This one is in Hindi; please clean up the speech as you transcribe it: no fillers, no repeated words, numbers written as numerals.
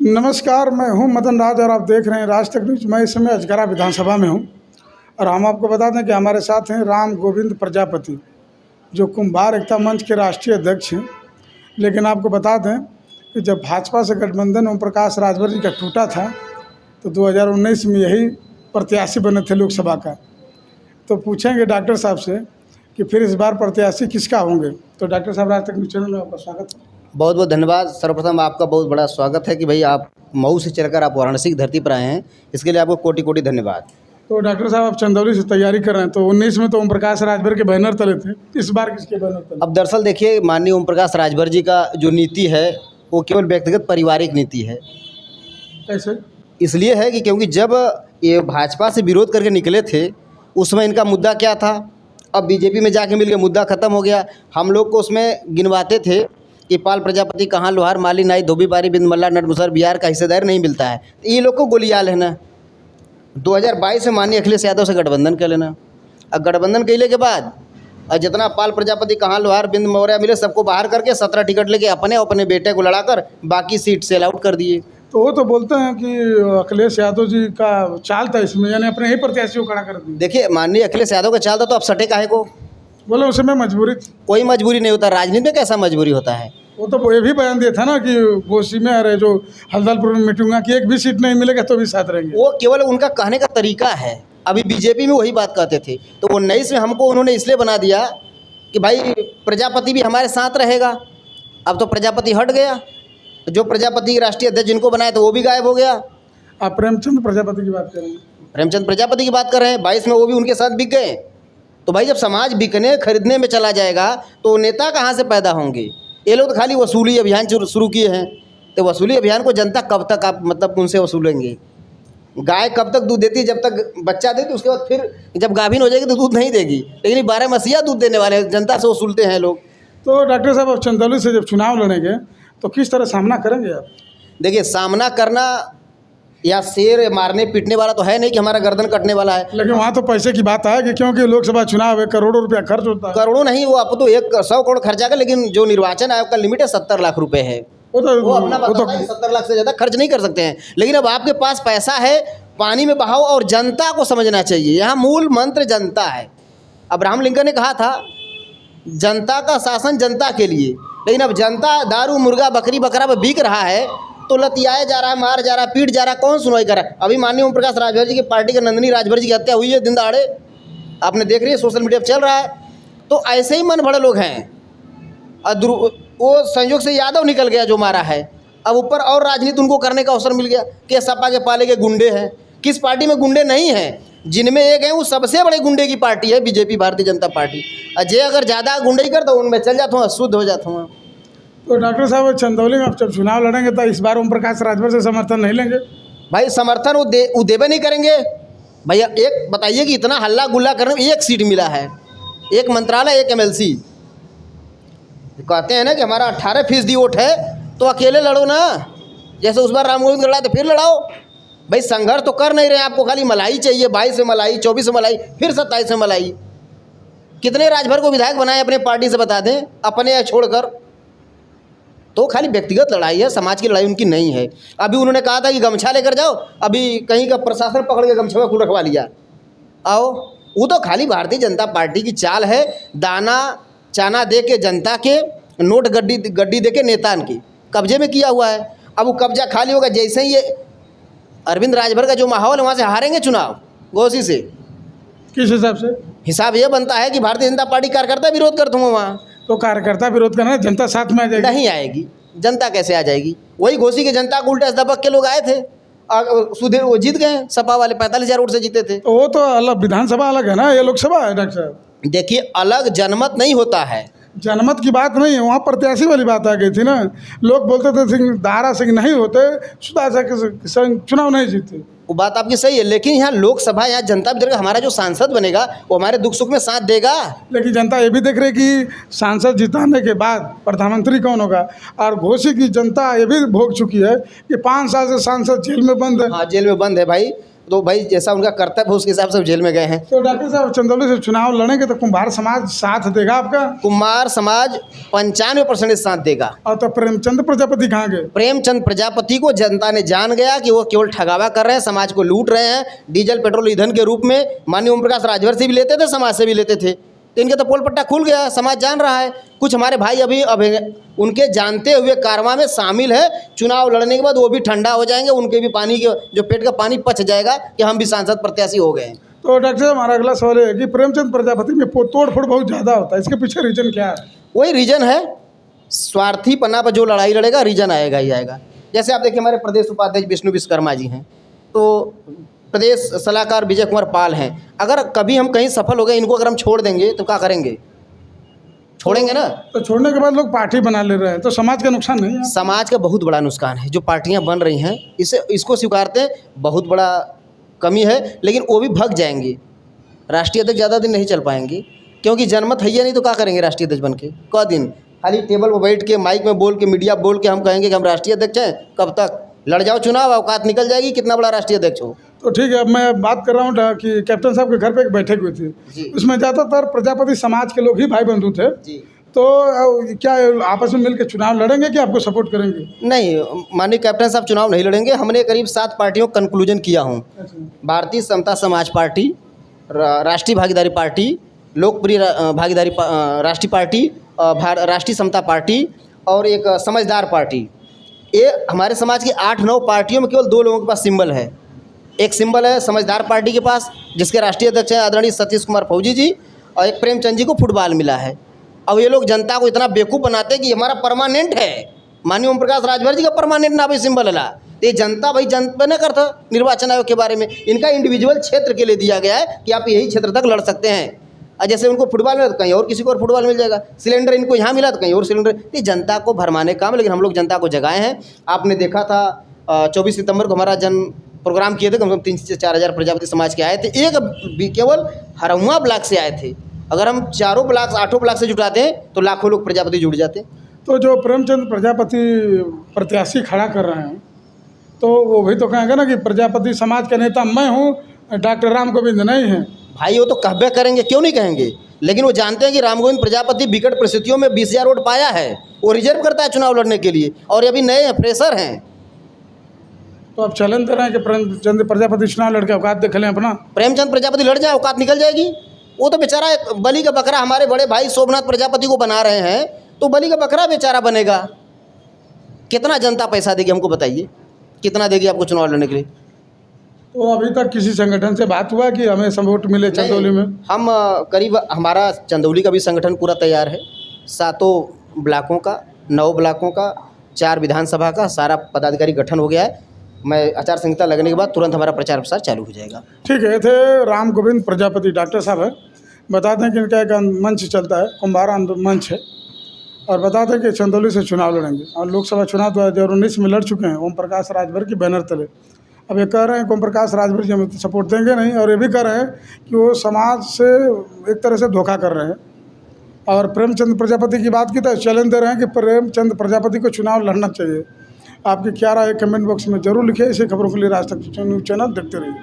नमस्कार, मैं हूं मदन राज और आप देख रहे हैं राज तक न्यूज। मैं इस समय अजगरा विधानसभा में हूं और हम आपको बता दें कि हमारे साथ हैं राम गोविंद प्रजापति, जो कुम्भार एकता मंच के राष्ट्रीय अध्यक्ष हैं। लेकिन आपको बता दें कि जब भाजपा से गठबंधन ओम प्रकाश राजभर जी का टूटा था तो 2019 में यही प्रत्याशी बने थे लोकसभा का। तो पूछेंगे डॉक्टर साहब से कि फिर इस बार प्रत्याशी किसका होंगे। तो डॉक्टर साहब, राज तक न्यूज चैनल में आपका स्वागत है। बहुत बहुत धन्यवाद। सर्वप्रथम आपका बहुत बड़ा स्वागत है कि भाई आप मऊ से चलकर आप वाराणसी की धरती पर आए हैं, इसके लिए आपको कोटि कोटि धन्यवाद। तो डॉक्टर साहब, आप चंदौली से तैयारी कर रहे हैं, तो 19 में तो ओम प्रकाश राजभर के बैनर तले थे, इस बार किसके बैनर तले? अब दरअसल देखिए, माननीय ओम प्रकाश राजभर जी का जो नीति है वो केवल व्यक्तिगत पारिवारिक नीति है। कैसे? इसलिए है कि क्योंकि जब ये भाजपा से विरोध करके निकले थे उसमें इनका मुद्दा क्या था, अब बीजेपी में जाके मिल गया, मुद्दा ख़त्म हो गया। हम लोग को उसमें गिनवाते थे कि पाल प्रजापति कहाँ, लोहार, माली, नाई, धोबी, बारी, बिंद, मल्ला, नटमुसर, बिहार का हिस्सेदार नहीं मिलता है, तो ये लोग को गोलियाल है ना। 2022 में माननीय अखिलेश यादव से गठबंधन कर लेना। अब गठबंधन कैले के बाद और जितना पाल प्रजापति कहाँ, लोहार, बिंद, मौर्य मिले सबको बाहर करके 17 टिकट लेके अपने बेटे को लड़ाकर बाकी सीट सेल आउट कर दिए। तो वो तो बोलते हैं कि अखिलेश यादव जी का चाल था इसमें, यानी अपने ही प्रत्याशी को खड़ा कर दिया। देखिए, माननीय अखिलेश यादव का चाल था तो अब सटे काहे को? बोले उस समय मजबूरी थी। कोई मजबूरी नहीं होता, राजनीति में कैसा मजबूरी होता है। वो तो ये भी बयान दिया था ना कि गोशी में अरे जो हल्दलपुर में मीटिंग की एक भी सीट नहीं मिलेगा तो भी साथ रहेंगे। वो केवल उनका कहने का तरीका है। अभी बीजेपी में वही बात कहते थे, तो 19 में हमको उन्होंने इसलिए बना दिया कि भाई प्रजापति भी हमारे साथ रहेगा। अब तो प्रजापति हट गया, जो प्रजापति राष्ट्रीय अध्यक्ष जिनको बनाया तो वो भी गायब हो गया। आप प्रेमचंद प्रजापति की बात कर रहे हैं? प्रेमचंद प्रजापति की बात कर रहे हैं। 22 में वो भी उनके साथ बिक गए। तो भाई जब समाज बिकने खरीदने में चला जाएगा तो नेता कहाँ से पैदा होंगे? ये लोग तो खाली वसूली अभियान शुरू किए हैं। तो वसूली अभियान को जनता कब तक आप मतलब उनसे वसूलेंगे? गाय कब तक दूध देती है? जब तक बच्चा देती, उसके बाद फिर जब गाभिन हो जाएगी तो दूध नहीं देगी। लेकिन ये 12 मसीहा दूध देने वाले हैं, जनता से वसूलते हैं लोग। तो डॉक्टर साहब, अब चंदौली से जब चुनाव लड़ेंगे तो किस तरह सामना करेंगे आप? देखिए, सामना करना या शेर मारने पीटने वाला तो है नहीं कि हमारा गर्दन कटने वाला है। लेकिन वहाँ तो पैसे की बात है कि क्योंकि लोकसभा चुनाव है, करोड़ों रुपया खर्च होता है। करोड़ों नहीं, वो आप तो 100 करोड़ खर्चा कर, लेकिन जो निर्वाचन आयोग का लिमिट है 70 लाख रुपए है। वो अपना बताता है 70 लाख से ज़्यादा खर्च नहीं कर सकते हैं। लेकिन अब आपके पास पैसा है, पानी में बहाओ और जनता को समझना चाहिए। यहाँ मूल मंत्र जनता है। अब्राहम लिंकन ने कहा था जनता का शासन जनता के लिए, लेकिन अब जनता दारू, मुर्गा, बकरी, बकरा पर बिक रहा है तो लतियाया जा रहा है, मार जा रहा है, पीट जा रहा है। कौन सुनवाई कर रहा है? अभी माननीय ओम प्रकाश राजभर जी की पार्टी के नंदिनी राजभर जी की हत्या हुई है दिन दहाड़े, आपने देख रही है, सोशल मीडिया पर चल रहा है। तो ऐसे ही मन भरे लोग हैं। वो संयोग से यादव निकल गया जो मारा है, अब ऊपर और राजनीति उनको करने का अवसर मिल गया कि सपा के पाले के गुंडे हैं। किस पार्टी में गुंडे नहीं हैं? जिनमें एक है वो सबसे बड़े गुंडे की पार्टी है बीजेपी, भारतीय जनता पार्टी। अजय अगर ज़्यादा गुंडे ही कर तो उनमें चल जाता हूँ, शुद्ध हो जाता हूँ। तो डॉक्टर साहब, चंदौली में आप जब चुनाव लड़ेंगे तो इस बार ओम प्रकाश राजभर से समर्थन नहीं लेंगे? भाई समर्थन वो देवे नहीं करेंगे। भैया एक बताइए कि इतना हल्ला गुल्ला करने में एक सीट मिला है, एक मंत्रालय, एक MLC। कहते हैं ना कि हमारा 18% वोट है तो अकेले लड़ो ना। जैसे उस बार राम गोविंद लड़ा तो फिर लड़ाओ। भाई संघर्ष तो कर नहीं रहे, आपको खाली मलाई चाहिए। 22 में मलाई, 24 में मलाई, फिर 27 में मलाई। कितने राजभर को विधायक बनाए अपने पार्टी से बता दें, अपने या छोड़कर? तो खाली व्यक्तिगत लड़ाई है, समाज की लड़ाई उनकी नहीं है। अभी उन्होंने कहा था कि गमछा लेकर जाओ, अभी कहीं का प्रशासन पकड़ के गमछा को रखवा लिया। आओ, वो तो खाली भारतीय जनता पार्टी की चाल है। दाना चाना दे के जनता के, नोट गड्डी दे के नेता के कब्जे में किया हुआ है। अब वो कब्जा खाली होगा जैसे ही ये अरविंद राजभर का जो माहौल है वहाँ से हारेंगे चुनाव घोषी से। किस हिसाब से? हिसाब ये बनता है कि भारतीय जनता पार्टी कार्यकर्ता विरोध करते होंगे वहाँ। तो कार्यकर्ता विरोध करना, जनता साथ में आ जाएगी? नहीं आएगी। जनता कैसे आ जाएगी? वही घोषी के जनता को उल्टा दबक के लोग आए थे, सुधीर वो जीत गए, सपा वाले 45,000 वोट से जीते थे। तो वो तो अलग विधानसभा अलग है ना, ये लोकसभा है डॉक्टर साहब। देखिए, अलग जनमत नहीं होता है। जनमत की बात नहीं है, वहाँ प्रत्याशी वाली बात आ गई थी ना। लोग बोलते थे दारा सिंह नहीं होते, सुधाकर के संग चुनाव नहीं जीते। वो बात आपकी सही है, लेकिन यहाँ लोकसभा, यहाँ जनता भी देख रही है, हमारा जो सांसद बनेगा वो हमारे दुख सुख में साथ देगा। लेकिन जनता ये भी देख रही है कि सांसद जिताने के बाद प्रधानमंत्री कौन होगा। और घोषी की जनता ये भी भोग चुकी है कि 5 साल से सांसद जेल में बंद है। हाँ, जेल में बंद है भाई। तो भाई जैसा उनका कर्तव्य है उसके हिसाब से वो जेल में गए हैं। तो डॉक्टर साहब चंदौली से चुनाव लड़ेंगे तो कुम्हार समाज साथ देगा आपका? कुम्हार समाज 95% साथ देगा। और तो प्रेमचंद प्रजापति कहाँ गए? प्रेमचंद प्रजापति को जनता ने जान गया कि वो केवल ठगावा कर रहे हैं, समाज को लूट रहे हैं, डीजल पेट्रोल ईंधन के रूप में। माननीय ओम प्रकाश राजभर से भी लेते थे, समाज से भी लेते थे, तो इनका तो पोल पट्टा खुल गया, समाज जान रहा है। कुछ हमारे भाई अभी उनके जानते हुए कारवां में शामिल है, चुनाव लड़ने के बाद वो भी ठंडा हो जाएंगे, उनके भी पानी के जो पेट का पानी पच जाएगा कि हम भी सांसद प्रत्याशी हो गए। तो डॉक्टर साहब हमारा अगला सवाल है कि प्रेमचंद प्रजापति में तोड़ फोड़ बहुत ज़्यादा होता है, इसके पीछे रीजन क्या है? वही रीजन है, स्वार्थी पन्ना पर जो लड़ाई लड़ेगा रीजन आएगा ही आएगा। जैसे आप देखिए हमारे प्रदेश उपाध्यक्ष विष्णु विश्वकर्मा जी हैं, तो प्रदेश सलाहकार विजय कुमार पाल हैं। अगर कभी हम कहीं सफल हो गए, इनको अगर हम छोड़ देंगे तो क्या करेंगे? छोड़ेंगे ना। तो छोड़ने के बाद लोग पार्टी बना ले रहे हैं, तो समाज का नुकसान नहीं है? समाज का बहुत बड़ा नुकसान है। जो पार्टियां बन रही हैं इसको स्वीकारते हैं, बहुत बड़ा कमी है, लेकिन वो भी भग जाएंगे। राष्ट्रीय अध्यक्ष ज़्यादा दिन नहीं चल पाएंगे, क्योंकि जनमत है ही नहीं, तो क्या करेंगे राष्ट्रीय अध्यक्ष बन के? क दिन खाली टेबल पर बैठ के माइक में बोल के मीडिया बोल के हम कहेंगे कि हम राष्ट्रीय अध्यक्ष हैं? कब तक? लड़ जाओ चुनाव, औकात निकल जाएगी, कितना बड़ा राष्ट्रीय अध्यक्ष हो। तो ठीक है, अब मैं बात कर रहा हूँ कि कैप्टन साहब के घर पे एक बैठक हुई थी, उसमें ज़्यादातर प्रजापति समाज के लोग ही भाई बंधु थे जी। तो क्या आपस में मिलकर चुनाव लड़ेंगे कि आपको सपोर्ट करेंगे? नहीं, माननीय कैप्टन साहब चुनाव नहीं लड़ेंगे। हमने करीब 7 पार्टियों का कंक्लूजन किया हूँ। भारतीय समता समाज पार्टी, राष्ट्रीय भागीदारी पार्टी, लोकप्रिय भागीदारी राष्ट्रीय पार्टी, राष्ट्रीय समता पार्टी और एक समझदार पार्टी। ये हमारे समाज की 8-9 पार्टियों में केवल 2 लोगों के पास सिंबल है। एक सिंबल है समझदार पार्टी के पास, जिसके राष्ट्रीय अध्यक्ष हैं आदरणीय सतीश कुमार फौजी जी, और एक प्रेमचंद जी को फुटबॉल मिला है। अब ये लोग जनता को इतना बेवकूफ़ बनाते हैं कि हमारा परमानेंट है। माननीय ओम प्रकाश राजभर जी का परमानेंट ना भी सिंबल है। तो ये जनता भाई जनता न करता निर्वाचन आयोग के बारे में, इनका इंडिविजुअल क्षेत्र के लिए दिया गया है कि आप यही क्षेत्र तक लड़ सकते हैं। और जैसे उनको फुटबॉल मिला तो कहीं और किसी को और फुटबॉल मिल जाएगा, सिलेंडर इनको यहाँ मिला तो कहीं और सिलेंडर। ये जनता को भरमाने काम, लेकिन हम लोग जनता को जगाए हैं। आपने देखा था 24 सितंबर को हमारा जन प्रोग्राम किए थे, कम से कम 3 से 4 हज़ार प्रजापति समाज के आए थे। एक भी केवल हरहुआ ब्लॉक से आए थे। अगर हम 4 ब्लॉक 8 ब्लॉक से जुटाते हैं तो लाखों लोग प्रजापति जुड़ जाते हैं। तो जो प्रेमचंद प्रजापति प्रत्याशी खड़ा कर रहे हैं, तो वो भी तो कहेंगे ना कि प्रजापति समाज का नेता मैं हूँ, डॉक्टर राम गोविंद नहीं है। भाई वो तो कहबे करेंगे, क्यों नहीं कहेंगे, लेकिन वो जानते हैं कि राम गोविंद प्रजापति विकट परिस्थितियों में 20,000 वोट पाया है, वो रिजर्व करता है चुनाव लड़ने के लिए, और अभी नए हैं, फ्रेशर हैं। तो आप चैलेंज दे रहे हैं कि प्रेमचंद प्रजापति चुनाव लड़के औकात देख लें अपना? प्रेमचंद प्रजापति लड़ जाए, औकात निकल जाएगी। वो तो बेचारा एक बलि का बकरा हमारे बड़े भाई शोभनाथ प्रजापति को बना रहे हैं, तो बलि का बकरा बेचारा बनेगा। कितना जनता पैसा देगी हमको बताइए, कितना देगी आपको चुनाव लड़ने के लिए? तो अभी तक किसी संगठन से बात हुआ कि हमें वोट मिले चंदौली में? हम करीब हमारा चंदौली का भी संगठन पूरा तैयार है, 7 ब्लॉकों का, 9 ब्लॉकों का, 4 विधानसभा का सारा पदाधिकारी गठन हो गया है। मैं आचार संहिता लगने के बाद तुरंत हमारा प्रचार प्रसार चालू हो जाएगा। ठीक है, ये थे राम गोविंद प्रजापति, डॉक्टर साहब है। बता दें कि इनका एक मंच चलता है, कुम्हार मंच है, और बता दें कि चंदौली से चुनाव लड़ेंगे और लोकसभा चुनाव 2019 में लड़ चुके हैं ओम प्रकाश राजभर की बैनर तले। अब ये कह रहे हैं कि ओम प्रकाश राजभर जी हमें सपोर्ट देंगे नहीं, और ये भी कह रहे हैं कि वो समाज से एक तरह से धोखा कर रहे हैं। और प्रेमचंद प्रजापति की बात की तो चैलेंज दे रहे हैं कि प्रेमचंद प्रजापति को चुनाव लड़ना चाहिए। आपकी क्या राय है कमेंट बॉक्स में जरूर लिखिए। इसी खबरों के लिए राज तक न्यूज़ चैनल देखते रहिए।